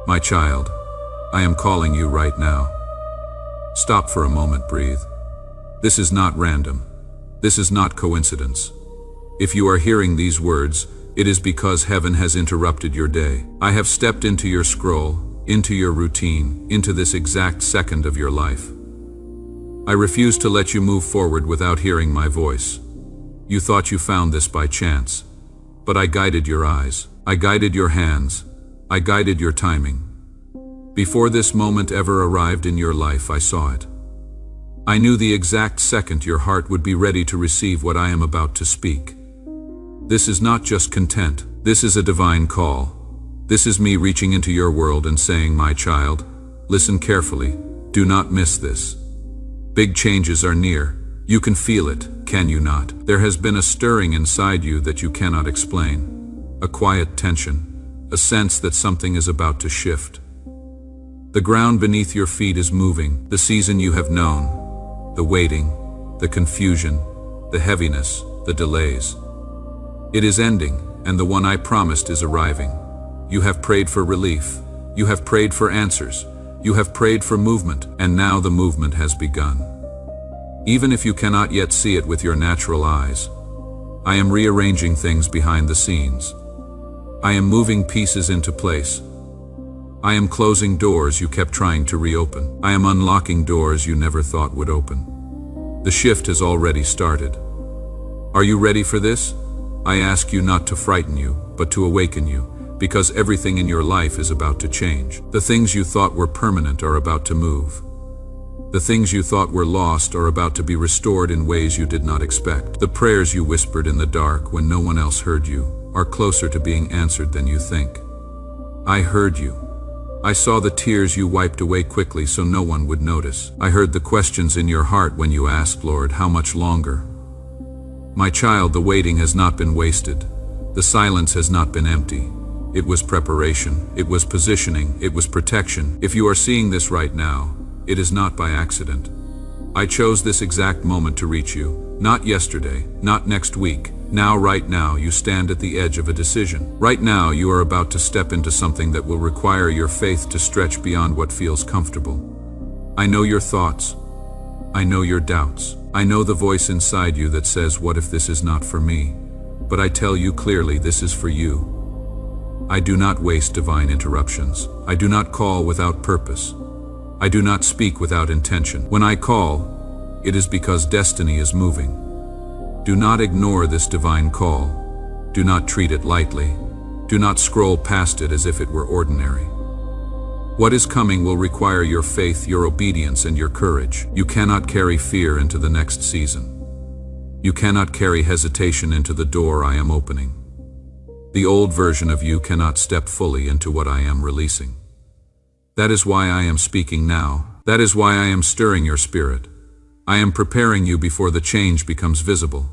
My child, I am calling you right now. Stop for a moment, breathe. This is not random. This is not coincidence. If you are hearing these words, it is because heaven has interrupted your day. I have stepped into your scroll, into your routine, into this exact second of your life. I refuse to let you move forward without hearing my voice. You thought you found this by chance, but I guided your eyes. I guided your hands. I guided your timing. Before this moment ever arrived in your life, I saw it. I knew the exact second your heart would be ready to receive what I am about to speak. This is not just content. This is a divine call. This is me reaching into your world and saying, my child, listen carefully. Do not miss this. Big changes are near. You can feel it, can you not? There has been a stirring inside you that you cannot explain. A quiet tension, a sense that something is about to shift. The ground beneath your feet is moving, the season you have known, the waiting, the confusion, the heaviness, the delays. It is ending, and the one I promised is arriving. You have prayed for relief. You have prayed for answers. You have prayed for movement, and now the movement has begun. Even if you cannot yet see it with your natural eyes, I am rearranging things behind the scenes. I am moving pieces into place. I am closing doors you kept trying to reopen. I am unlocking doors you never thought would open. The shift has already started. Are you ready for this? I ask you not to frighten you, but to awaken you, because everything in your life is about to change. The things you thought were permanent are about to move. The things you thought were lost are about to be restored in ways you did not expect. The prayers you whispered in the dark when no one else heard you are closer to being answered than you think. I heard you. I saw the tears you wiped away quickly so no one would notice. I heard the questions in your heart when you asked, Lord, how much longer? My child, the waiting has not been wasted. The silence has not been empty. It was preparation. It was positioning. It was protection. If you are seeing this right now, it is not by accident. I chose this exact moment to reach you. Not yesterday, not next week. Now, right now, you stand at the edge of a decision. Right now, you are about to step into something that will require your faith to stretch beyond what feels comfortable. I know your thoughts. I know your doubts. I know the voice inside you that says, what if this is not for me? But I tell you clearly, this is for you. I do not waste divine interruptions. I do not call without purpose. I do not speak without intention. When I call, it is because destiny is moving. Do not ignore this divine call. Do not treat it lightly. Do not scroll past it as if it were ordinary. What is coming will require your faith, your obedience, and your courage. You cannot carry fear into the next season. You cannot carry hesitation into the door I am opening. The old version of you cannot step fully into what I am releasing. That is why I am speaking now. That is why I am stirring your spirit. I am preparing you before the change becomes visible.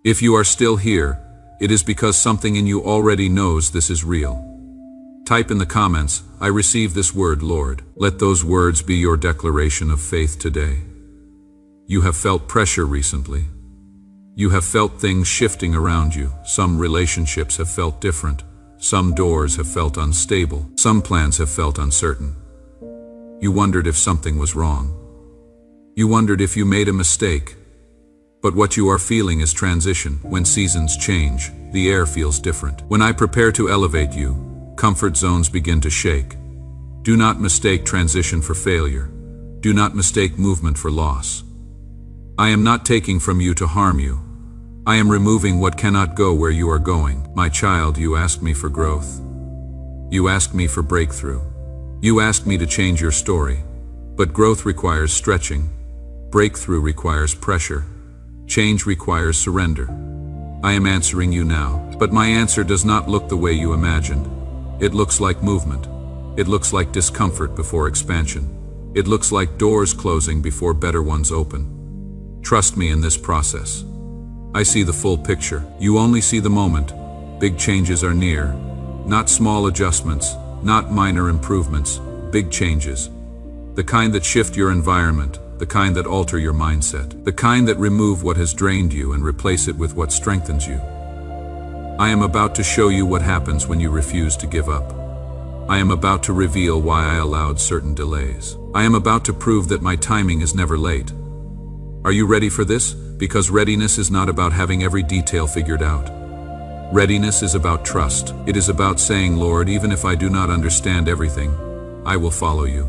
If you are still here, it is because something in you already knows this is real. Type in the comments, I receive this word, Lord. Let those words be your declaration of faith today. You have felt pressure recently. You have felt things shifting around you. Some relationships have felt different. Some doors have felt unstable. Some plans have felt uncertain. You wondered if something was wrong. You wondered if you made a mistake. But what you are feeling is transition. When seasons change, the air feels different. When I prepare to elevate you, comfort zones begin to shake. Do not mistake transition for failure. Do not mistake movement for loss. I am not taking from you to harm you. I am removing what cannot go where you are going. My child, you asked me for growth. You asked me for breakthrough. You asked me to change your story. But growth requires stretching. Breakthrough requires pressure. Change requires surrender. I am answering you now, but my answer does not look the way you imagined. It looks like movement. It looks like discomfort before expansion. It looks like doors closing before better ones open. Trust me in this process. I see the full picture. You only see the moment. Big changes are near. Not small adjustments, not minor improvements, big changes. The kind that shift your environment, the kind that alter your mindset, the kind that remove what has drained you and replace it with what strengthens you. I am about to show you what happens when you refuse to give up. I am about to reveal why I allowed certain delays. I am about to prove that my timing is never late. Are you ready for this? Because readiness is not about having every detail figured out. Readiness is about trust. It is about saying, Lord, even if I do not understand everything, I will follow you.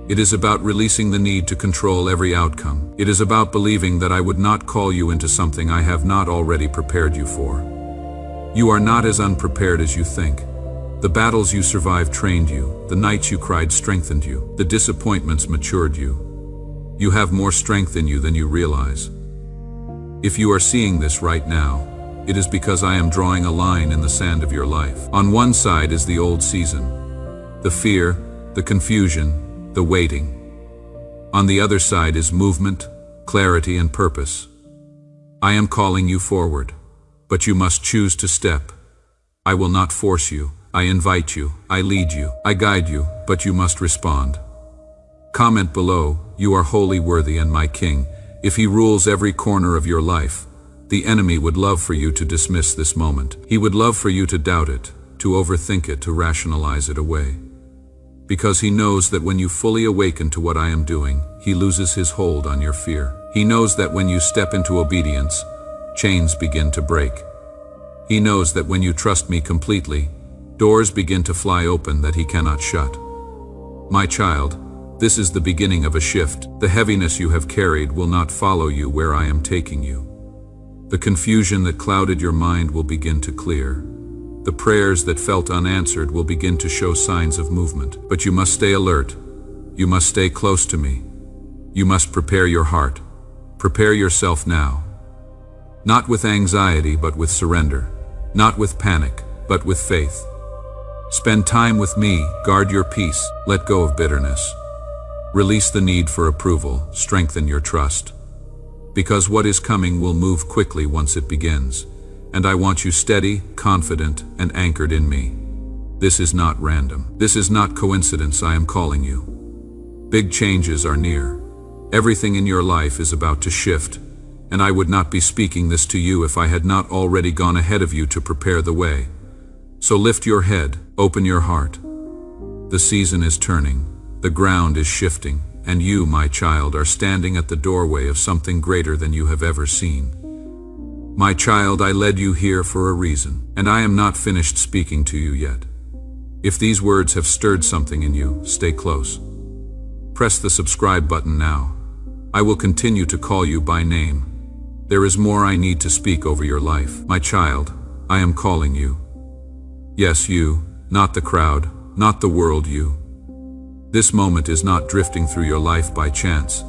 It is about releasing the need to control every outcome. It is about believing that I would not call you into something I have not already prepared you for. You are not as unprepared as you think. The battles you survived trained you. The nights you cried strengthened you. The disappointments matured you. You have more strength in you than you realize. If you are seeing this right now, it is because I am drawing a line in the sand of your life. On one side is the old season, the fear, the confusion, the waiting. On the other side is movement, clarity, and purpose. I am calling you forward, but you must choose to step. I will not force you. I invite you. I lead you. I guide you, but you must respond. Comment below, you are wholly worthy and my king. If he rules every corner of your life, the enemy would love for you to dismiss this moment. He would love for you to doubt it, to overthink it, to rationalize it away. Because he knows that when you fully awaken to what I am doing, he loses his hold on your fear. He knows that when you step into obedience, chains begin to break. He knows that when you trust me completely, doors begin to fly open that he cannot shut. My child, this is the beginning of a shift. The heaviness you have carried will not follow you where I am taking you. The confusion that clouded your mind will begin to clear. The prayers that felt unanswered will begin to show signs of movement. But you must stay alert. You must stay close to me. You must prepare your heart. Prepare yourself now. Not with anxiety, but with surrender. Not with panic, but with faith. Spend time with me. Guard your peace. Let go of bitterness. Release the need for approval. Strengthen your trust. Because what is coming will move quickly once it begins. And I want you steady, confident, and anchored in me. This is not random. This is not coincidence. I am calling you. Big changes are near. Everything in your life is about to shift, and I would not be speaking this to you if I had not already gone ahead of you to prepare the way. So lift your head, open your heart. The season is turning, the ground is shifting, and you, my child, are standing at the doorway of something greater than you have ever seen. My child, I led you here for a reason, and I am not finished speaking to you yet. If these words have stirred something in you, stay close. Press the subscribe button now. I will continue to call you by name. There is more I need to speak over your life. My child, I am calling you. Yes, you, not the crowd, not the world, you. This moment is not drifting through your life by chance.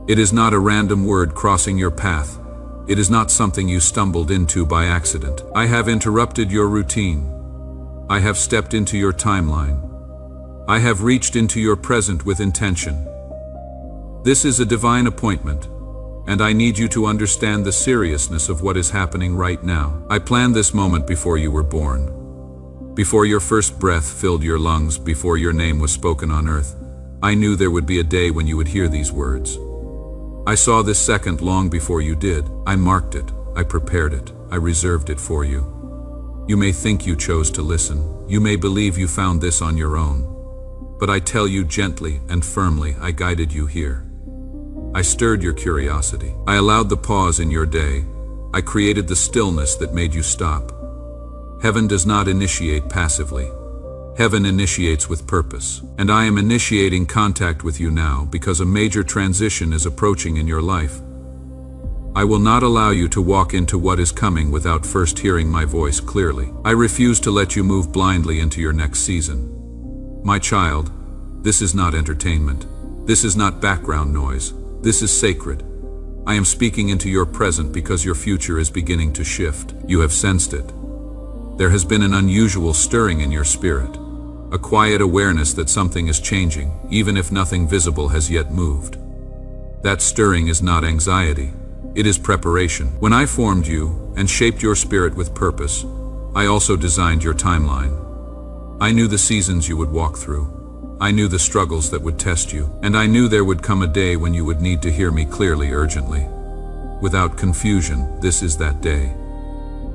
It is not a random word crossing your path. It is not something you stumbled into by accident. I have interrupted your routine. I have stepped into your timeline. I have reached into your present with intention. This is a divine appointment, and I need you to understand the seriousness of what is happening right now. I planned this moment before you were born. Before your first breath filled your lungs, before your name was spoken on earth, I knew there would be a day when you would hear these words. I saw this second long before you did. I marked it. I prepared it. I reserved it for you. You may think you chose to listen. You may believe you found this on your own. But I tell you gently and firmly, I guided you here. I stirred your curiosity. I allowed the pause in your day. I created the stillness that made you stop. Heaven does not initiate passively. Heaven initiates with purpose. And I am initiating contact with you now because a major transition is approaching in your life. I will not allow you to walk into what is coming without first hearing my voice clearly. I refuse to let you move blindly into your next season. My child, this is not entertainment. This is not background noise. This is sacred. I am speaking into your present because your future is beginning to shift. You have sensed it. There has been an unusual stirring in your spirit. A quiet awareness that something is changing, even if nothing visible has yet moved. That stirring is not anxiety. It is preparation. When I formed you and shaped your spirit with purpose, I also designed your timeline. I knew the seasons you would walk through. I knew the struggles that would test you. And I knew there would come a day when you would need to hear me clearly, urgently. Without confusion, this is that day.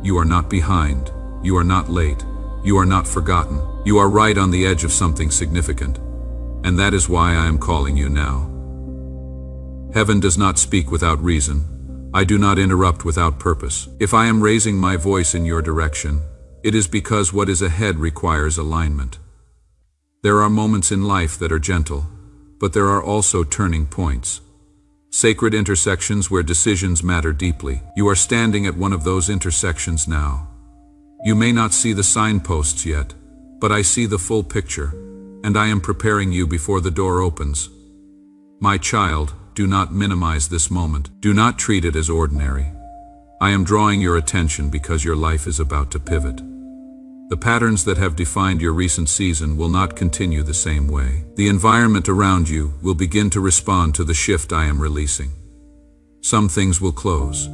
You are not behind. You are not late. You are not forgotten. You are right on the edge of something significant, and that is why I am calling you now. Heaven does not speak without reason. I do not interrupt without purpose. If I am raising my voice in your direction, it is because what is ahead requires alignment. There are moments in life that are gentle, but there are also turning points. Sacred intersections where decisions matter deeply. You are standing at one of those intersections now. You may not see the signposts yet, but I see the full picture, and I am preparing you before the door opens. My child, do not minimize this moment. Do not treat it as ordinary. I am drawing your attention because your life is about to pivot. The patterns that have defined your recent season will not continue the same way. The environment around you will begin to respond to the shift I am releasing. Some things will close.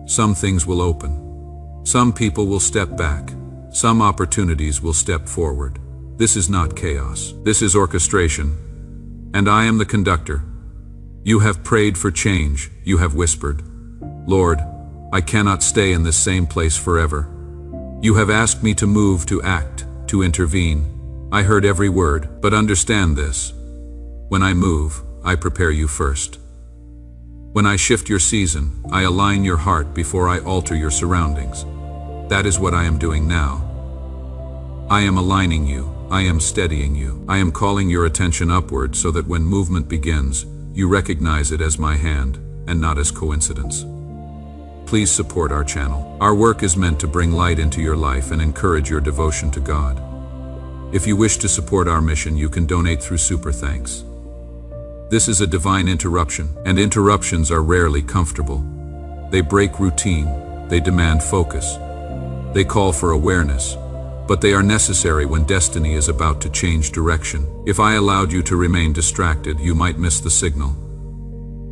Some things will open. Some people will step back. Some opportunities will step forward. This is not chaos. This is orchestration. And I am the conductor. You have prayed for change. You have whispered, "Lord, I cannot stay in this same place forever." You have asked me to move, to act, to intervene. I heard every word, but understand this. When I move, I prepare you first. When I shift your season, I align your heart before I alter your surroundings. That is what I am doing now. I am aligning you. I am steadying you. I am calling your attention upward so that when movement begins, you recognize it as my hand and not as coincidence. Please support our channel. Our work is meant to bring light into your life and encourage your devotion to God. If you wish to support our mission, you can donate through Super Thanks. This is a divine interruption, and interruptions are rarely comfortable. They break routine, they demand focus, they call for awareness, but they are necessary when destiny is about to change direction. If I allowed you to remain distracted, you might miss the signal.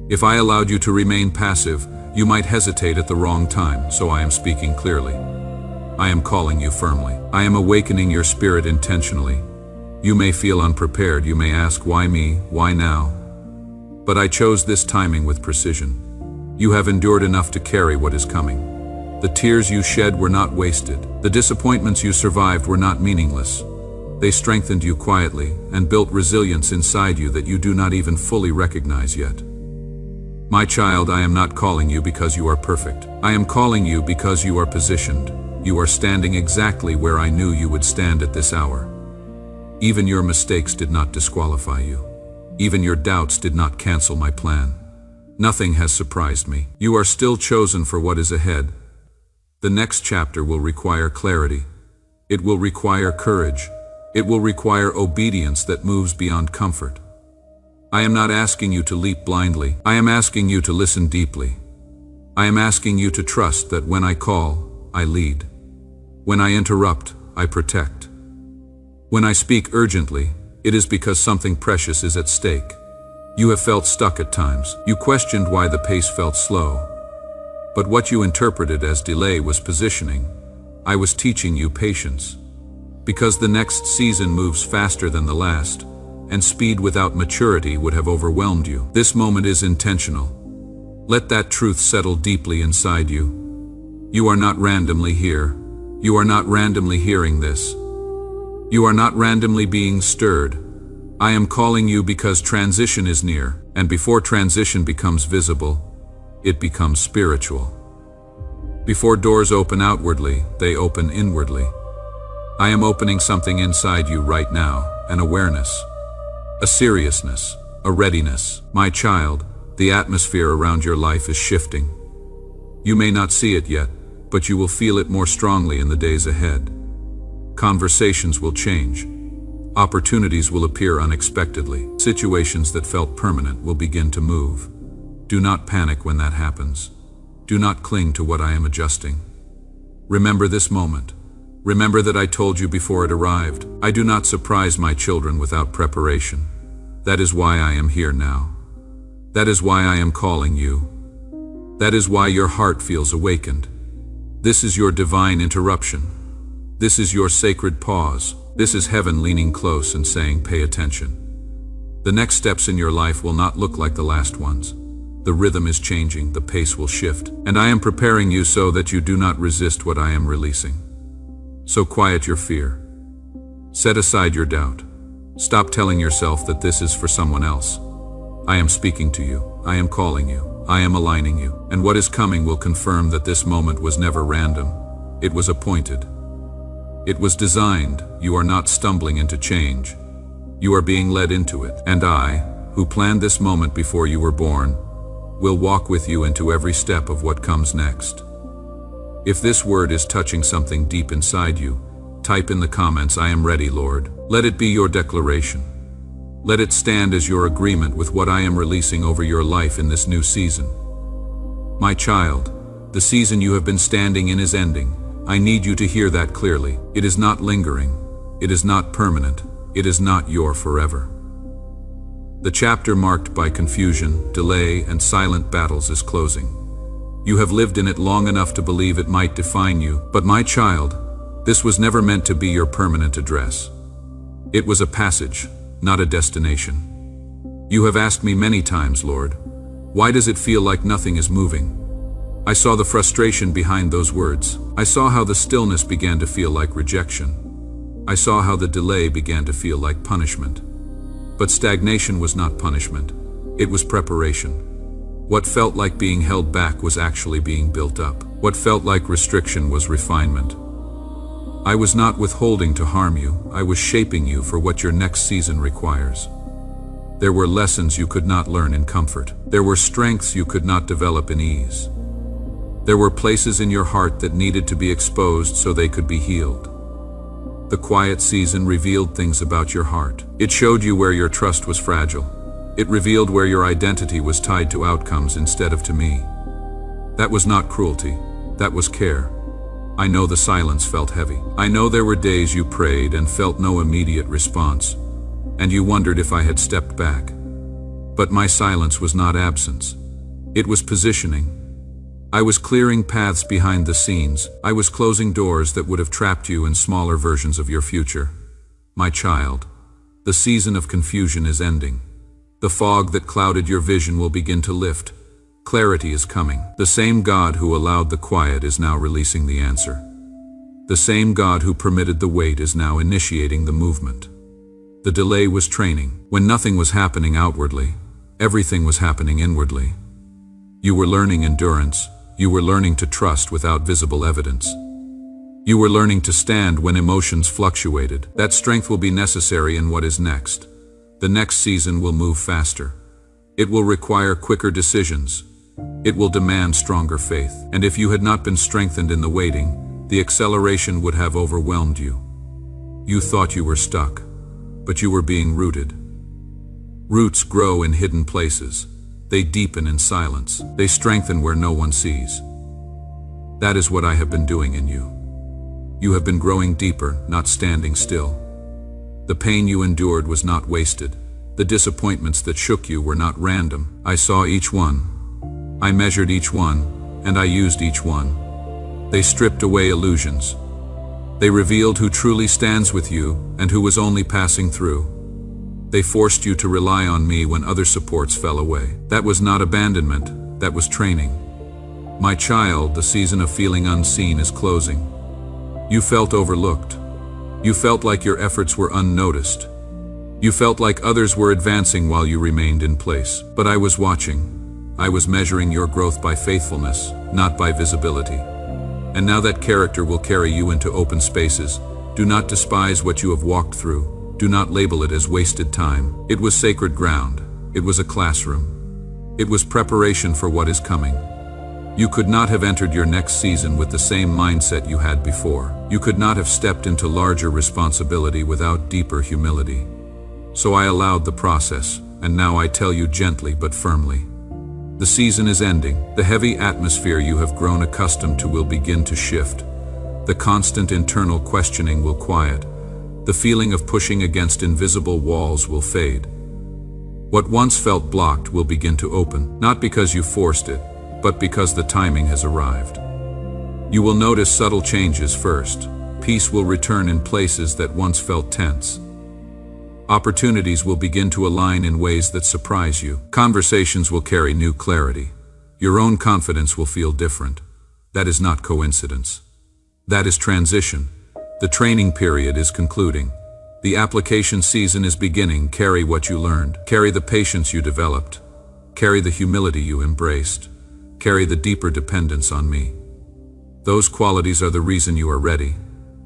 If I allowed you to remain passive, you might hesitate at the wrong time, so I am speaking clearly. I am calling you firmly. I am awakening your spirit intentionally. You may feel unprepared. You may ask, why me? Why now? But I chose this timing with precision. You have endured enough to carry what is coming. The tears you shed were not wasted. The disappointments you survived were not meaningless. They strengthened you quietly and built resilience inside you that you do not even fully recognize yet. My child, I am not calling you because you are perfect. I am calling you because you are positioned. You are standing exactly where I knew you would stand at this hour. Even your mistakes did not disqualify you. Even your doubts did not cancel my plan. Nothing has surprised me. You are still chosen for what is ahead. The next chapter will require clarity. It will require courage. It will require obedience that moves beyond comfort. I am not asking you to leap blindly. I am asking you to listen deeply. I am asking you to trust that when I call, I lead. When I interrupt, I protect. When I speak urgently, it is because something precious is at stake. You have felt stuck at times. You questioned why the pace felt slow. But what you interpreted as delay was positioning. I was teaching you patience. Because the next season moves faster than the last, and speed without maturity would have overwhelmed you. This moment is intentional. Let that truth settle deeply inside you. You are not randomly here. You are not randomly hearing this. You are not randomly being stirred. I am calling you because transition is near, and before transition becomes visible, it becomes spiritual. Before doors open outwardly, they open inwardly. I am opening something inside you right now, an awareness, a seriousness, a readiness. My child, the atmosphere around your life is shifting. You may not see it yet, but you will feel it more strongly in the days ahead. Conversations will change. Opportunities will appear unexpectedly. Situations that felt permanent will begin to move. Do not panic when that happens. Do not cling to what I am adjusting. Remember this moment. Remember that I told you before it arrived. I do not surprise my children without preparation. That is why I am here now. That is why I am calling you. That is why your heart feels awakened. This is your divine interruption. This is your sacred pause. This is heaven leaning close and saying, pay attention. The next steps in your life will not look like the last ones. The rhythm is changing, the pace will shift, and I am preparing you so that you do not resist what I am releasing. So quiet your fear. Set aside your doubt. Stop telling yourself that this is for someone else. I am speaking to you. I am calling you. I am aligning you. And what is coming will confirm that this moment was never random. It was appointed. It was designed. You are not stumbling into change. You are being led into it. And I, who planned this moment before you were born, will walk with you into every step of what comes next. If this word is touching something deep inside you, type in the comments, "I am ready, Lord." Let it be your declaration. Let it stand as your agreement with what I am releasing over your life in this new season. My child, the season you have been standing in is ending. I need you to hear that clearly. It is not lingering. It is not permanent. It is not your forever. The chapter marked by confusion, delay, and silent battles is closing. You have lived in it long enough to believe it might define you, but my child, this was never meant to be your permanent address. It was a passage, not a destination. You have asked me many times, Lord, why does it feel like nothing is moving? I saw the frustration behind those words. I saw how the stillness began to feel like rejection. I saw how the delay began to feel like punishment. But stagnation was not punishment. It was preparation. What felt like being held back was actually being built up. What felt like restriction was refinement. I was not withholding to harm you. I was shaping you for what your next season requires. There were lessons you could not learn in comfort. There were strengths you could not develop in ease. There were places in your heart that needed to be exposed so they could be healed. The quiet season revealed things about your heart. It showed you where your trust was fragile. It revealed where your identity was tied to outcomes instead of to me. That was not cruelty. That was care. I know the silence felt heavy. I know there were days you prayed and felt no immediate response, and you wondered if I had stepped back. But my silence was not absence. It was positioning. I was clearing paths behind the scenes. I was closing doors that would have trapped you in smaller versions of your future. My child, the season of confusion is ending. The fog that clouded your vision will begin to lift. Clarity is coming. The same God who allowed the quiet is now releasing the answer. The same God who permitted the wait is now initiating the movement. The delay was training. When nothing was happening outwardly, everything was happening inwardly. You were learning endurance. You were learning to trust without visible evidence. You were learning to stand when emotions fluctuated. That strength will be necessary in what is next. The next season will move faster. It will require quicker decisions. It will demand stronger faith. And if you had not been strengthened in the waiting, the acceleration would have overwhelmed you. You thought you were stuck, but you were being rooted. Roots grow in hidden places. They deepen in silence. They strengthen where no one sees. That is what I have been doing in you. You have been growing deeper, not standing still. The pain you endured was not wasted. The disappointments that shook you were not random. I saw each one. I measured each one, and I used each one. They stripped away illusions. They revealed who truly stands with you and who was only passing through. They forced you to rely on me when other supports fell away. That was not abandonment, that was training. My child, the season of feeling unseen is closing. You felt overlooked. You felt like your efforts were unnoticed. You felt like others were advancing while you remained in place. But I was watching. I was measuring your growth by faithfulness, not by visibility. And now that character will carry you into open spaces. Do not despise what you have walked through. Do not label it as wasted time. It was sacred ground. It was a classroom. It was preparation for what is coming. You could not have entered your next season with the same mindset you had before. You could not have stepped into larger responsibility without deeper humility. So I allowed the process, and now I tell you gently but firmly. The season is ending. The heavy atmosphere you have grown accustomed to will begin to shift. The constant internal questioning will quiet. The feeling of pushing against invisible walls will fade. What once felt blocked will begin to open, not because you forced it, but because the timing has arrived. You will notice subtle changes first. Peace will return in places that once felt tense. Opportunities will begin to align in ways that surprise you. Conversations will carry new clarity. Your own confidence will feel different. That is not coincidence. That is transition. The training period is concluding. The application season is beginning. Carry what you learned. Carry the patience you developed. Carry the humility you embraced. Carry the deeper dependence on me. Those qualities are the reason you are ready.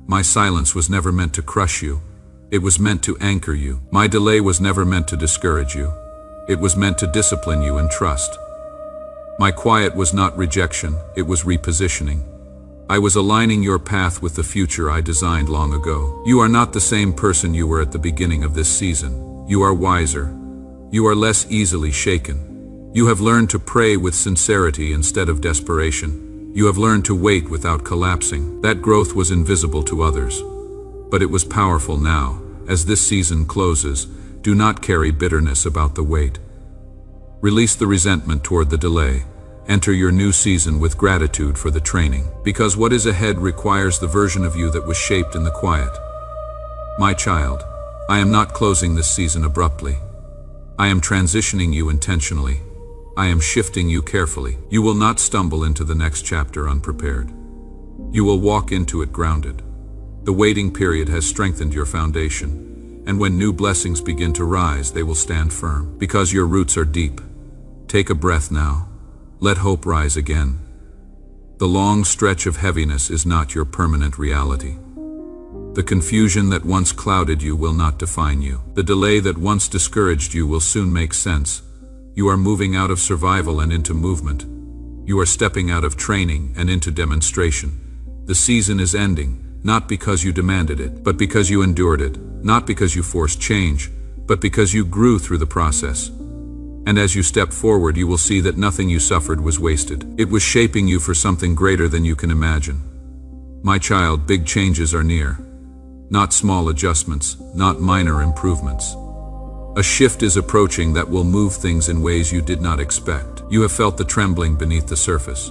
My silence was never meant to crush you. It was meant to anchor you. My delay was never meant to discourage you. It was meant to discipline you in trust. My quiet was not rejection, it was repositioning. I was aligning your path with the future I designed long ago. You are not the same person you were at the beginning of this season. You are wiser. You are less easily shaken. You have learned to pray with sincerity instead of desperation. You have learned to wait without collapsing. That growth was invisible to others, but it was powerful now. As this season closes, do not carry bitterness about the wait. Release the resentment toward the delay. Enter your new season with gratitude for the training, because what is ahead requires the version of you that was shaped in the quiet. My child, I am not closing this season abruptly. I am transitioning you intentionally. I am shifting you carefully. You will not stumble into the next chapter unprepared. You will walk into it grounded. The waiting period has strengthened your foundation, and when new blessings begin to rise, they will stand firm, because your roots are deep. Take a breath now. Let hope rise again. The long stretch of heaviness is not your permanent reality. The confusion that once clouded you will not define you. The delay that once discouraged you will soon make sense. You are moving out of survival and into movement. You are stepping out of training and into demonstration. The season is ending, not because you demanded it, but because you endured it. Not because you forced change, but because you grew through the process. And as you step forward, you will see that nothing you suffered was wasted. It was shaping you for something greater than you can imagine. My child, big changes are near. Not small adjustments, not minor improvements. A shift is approaching that will move things in ways you did not expect. You have felt the trembling beneath the surface.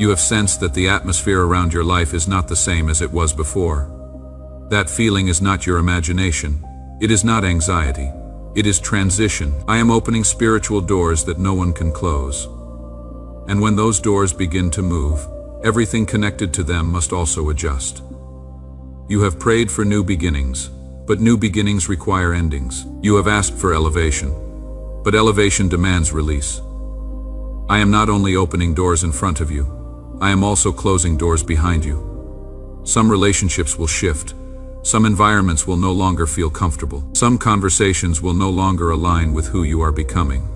You have sensed that the atmosphere around your life is not the same as it was before. That feeling is not your imagination. It is not anxiety. It is transition. I am opening spiritual doors that no one can close. And when those doors begin to move, everything connected to them must also adjust. You have prayed for new beginnings, but new beginnings require endings. You have asked for elevation, but elevation demands release. I am not only opening doors in front of you, I am also closing doors behind you. Some relationships will shift. Some environments will no longer feel comfortable. Some conversations will no longer align with who you are becoming.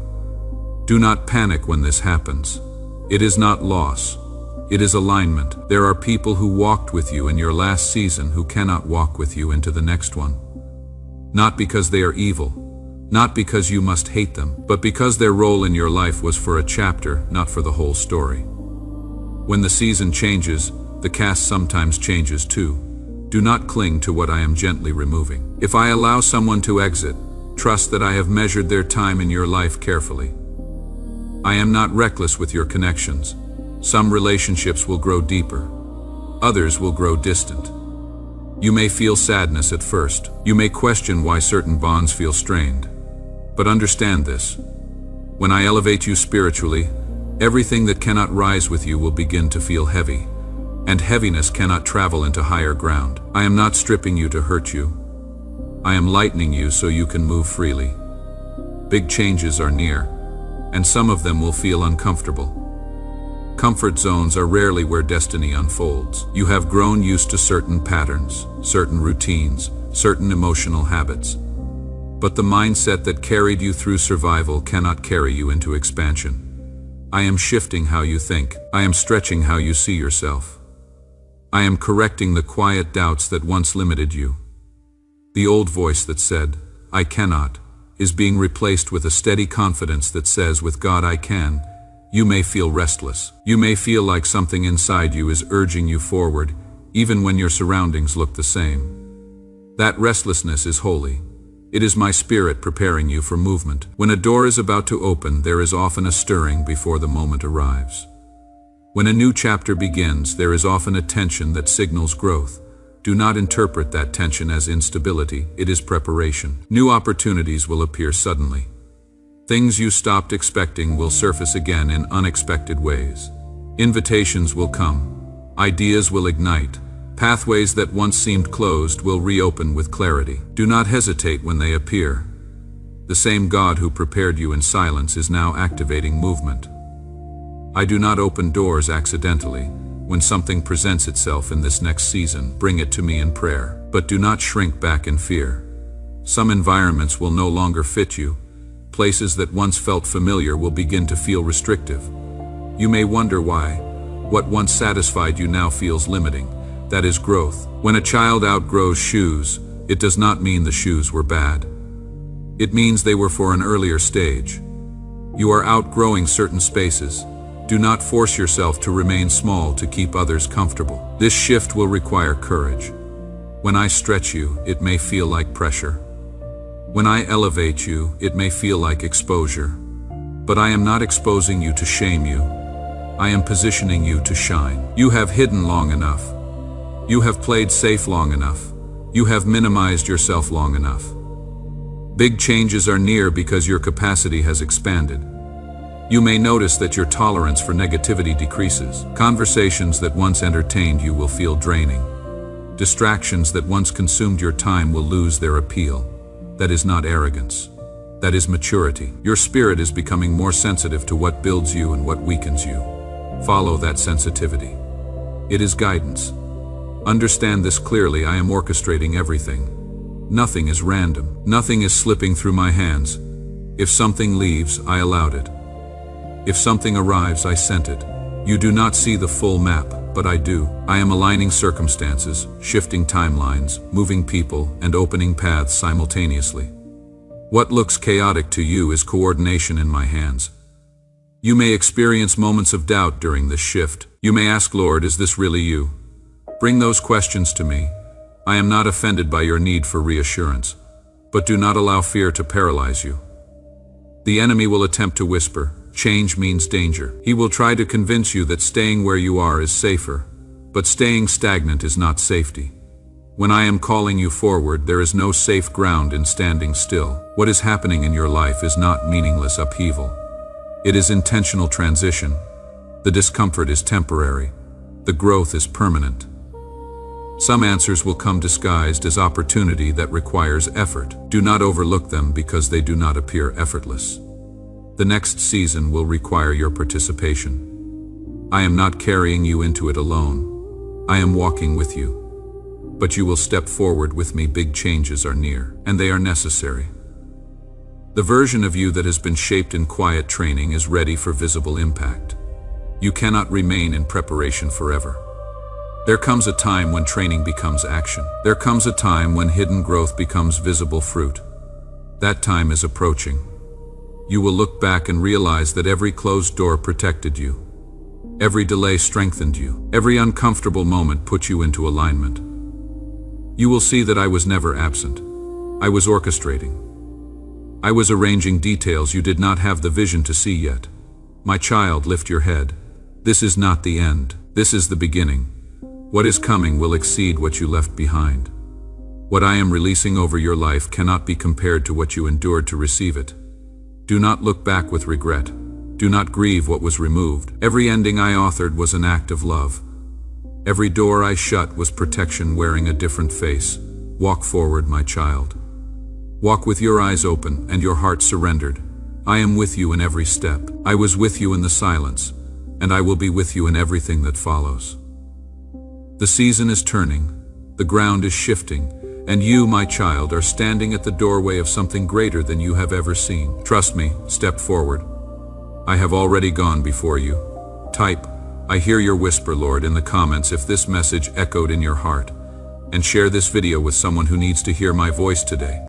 Do not panic when this happens. It is not loss. It is alignment. There are people who walked with you in your last season who cannot walk with you into the next one. Not because they are evil, not because you must hate them, but because their role in your life was for a chapter, not for the whole story. When the season changes, the cast sometimes changes too. Do not cling to what I am gently removing. If I allow someone to exit, trust that I have measured their time in your life carefully. I am not reckless with your connections. Some relationships will grow deeper. Others will grow distant. You may feel sadness at first. You may question why certain bonds feel strained. But understand this. When I elevate you spiritually, everything that cannot rise with you will begin to feel heavy. And heaviness cannot travel into higher ground. I am not stripping you to hurt you. I am lightening you so you can move freely. Big changes are near, and some of them will feel uncomfortable. Comfort zones are rarely where destiny unfolds. You have grown used to certain patterns, certain routines, certain emotional habits. But the mindset that carried you through survival cannot carry you into expansion. I am shifting how you think. I am stretching how you see yourself. I am correcting the quiet doubts that once limited you. The old voice that said, "I cannot," is being replaced with a steady confidence that says, "With God I can." You may feel restless. You may feel like something inside you is urging you forward, even when your surroundings look the same. That restlessness is holy. It is my spirit preparing you for movement. When a door is about to open, there is often a stirring before the moment arrives. When a new chapter begins, there is often a tension that signals growth. Do not interpret that tension as instability, it is preparation. New opportunities will appear suddenly. Things you stopped expecting will surface again in unexpected ways. Invitations will come. Ideas will ignite. Pathways that once seemed closed will reopen with clarity. Do not hesitate when they appear. The same God who prepared you in silence is now activating movement. I do not open doors accidentally. When something presents itself in this next season, bring it to me in prayer. But do not shrink back in fear. Some environments will no longer fit you. Places that once felt familiar will begin to feel restrictive. You may wonder why. What once satisfied you now feels limiting. That is growth. When a child outgrows shoes, it does not mean the shoes were bad. It means they were for an earlier stage. You are outgrowing certain spaces. Do not force yourself to remain small to keep others comfortable. This shift will require courage. When I stretch you, it may feel like pressure. When I elevate you, it may feel like exposure. But I am not exposing you to shame you. I am positioning you to shine. You have hidden long enough. You have played safe long enough. You have minimized yourself long enough. Big changes are near because your capacity has expanded. You may notice that your tolerance for negativity decreases. Conversations that once entertained you will feel draining. Distractions that once consumed your time will lose their appeal. That is not arrogance. That is maturity. Your spirit is becoming more sensitive to what builds you and what weakens you. Follow that sensitivity. It is guidance. Understand this clearly. I am orchestrating everything. Nothing is random. Nothing is slipping through my hands. If something leaves, I allowed it. If something arrives, I sent it. You do not see the full map, but I do. I am aligning circumstances, shifting timelines, moving people, and opening paths simultaneously. What looks chaotic to you is coordination in my hands. You may experience moments of doubt during this shift. You may ask, Lord, is this really you? Bring those questions to me. I am not offended by your need for reassurance, but do not allow fear to paralyze you. The enemy will attempt to whisper, change means danger. He will try to convince you that staying where you are is safer, but staying stagnant is not safety. When I am calling you forward, there is no safe ground in standing still. What is happening in your life is not meaningless upheaval. It is intentional transition. The discomfort is temporary. The growth is permanent. Some answers will come disguised as opportunity that requires effort. Do not overlook them because they do not appear effortless. The next season will require your participation. I am not carrying you into it alone. I am walking with you. But you will step forward with me. Big changes are near, and they are necessary. The version of you that has been shaped in quiet training is ready for visible impact. You cannot remain in preparation forever. There comes a time when training becomes action. There comes a time when hidden growth becomes visible fruit. That time is approaching. You will look back and realize that every closed door protected you. Every delay strengthened you. Every uncomfortable moment put you into alignment. You will see that I was never absent. I was orchestrating. I was arranging details you did not have the vision to see yet. My child, lift your head. This is not the end. This is the beginning. What is coming will exceed what you left behind. What I am releasing over your life cannot be compared to what you endured to receive it. Do not look back with regret. Do not grieve what was removed. Every ending I authored was an act of love. Every door I shut was protection wearing a different face. Walk forward, my child. Walk with your eyes open and your heart surrendered. I am with you in every step. I was with you in the silence, and I will be with you in everything that follows. The season is turning, the ground is shifting, and you, my child, are standing at the doorway of something greater than you have ever seen. Trust me, step forward. I have already gone before you. Type, I hear your whisper, Lord, in the comments if this message echoed in your heart, and share this video with someone who needs to hear my voice today.